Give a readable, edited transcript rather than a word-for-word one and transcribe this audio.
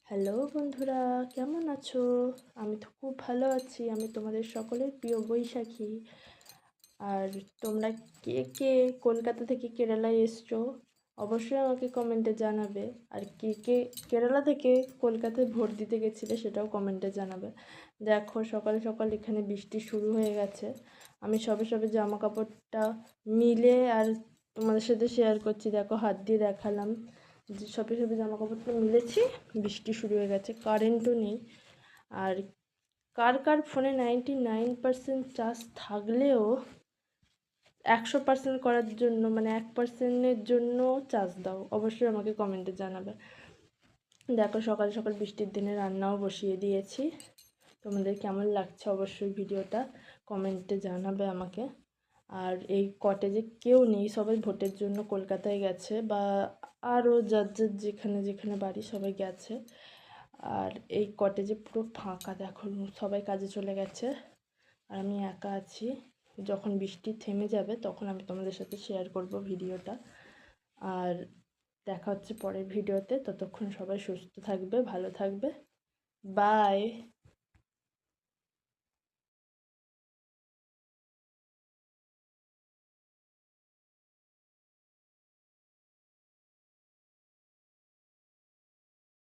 Hello বন্ধুরা, কেমন আছো? আমি তো খুব ভালো আছি। আমি তোমাদের সকলের প্রিয় বৈশাখী। আর তোমরা কে কে কলকাতা থেকে কেরালায় এসছো অবশ্যই আমাকে কমেন্টে জানাবে। আর কে কে কেরালা থেকে কলকাতায় ভোট দিতে গেছিলে সেটাও কমেন্টে জানাবে। দেখো, সকাল সকাল এখানে বৃষ্টি শুরু হয়ে গেছে। আমি সবে সবে জামা কাপড়টা মিলে আর তোমাদের সাথে শেয়ার করছি। দেখো, হাত দিয়ে দেখালাম যে সবে সবে জামা কাপড়টা মিলেছি, বৃষ্টি শুরু হয়ে গেছে, কারেন্টও নেই। আর কার কার ফোনে 99% চার্জ থাকলেও 100% করার জন্য, মানে 1%-এর জন্য চার্জ দাও, অবশ্যই আমাকে কমেন্টে জানাবে। দেখো, সকাল সকাল বৃষ্টির দিনে রান্নাও বসিয়ে দিয়েছি। তোমাদের কেমন লাগছে অবশ্যই ভিডিওটা কমেন্টে জানাবে আমাকে। আর এই কটেজে কেউ নেই, সবাই ভোটের জন্য কলকাতায় গেছে, বা আরও যার যার যেখানে যেখানে বাড়ি সবাই গেছে। আর এই কটেজে পুরো ফাঁকা, দেখো সবাই কাজে চলে গেছে আর আমি একা আছি। যখন বৃষ্টি থেমে যাবে তখন আমি তোমাদের সাথে শেয়ার করব ভিডিওটা। আর দেখা হচ্ছে পরের ভিডিওতে। ততক্ষণ সবাই সুস্থ থাকবে, ভালো থাকবে। বাই।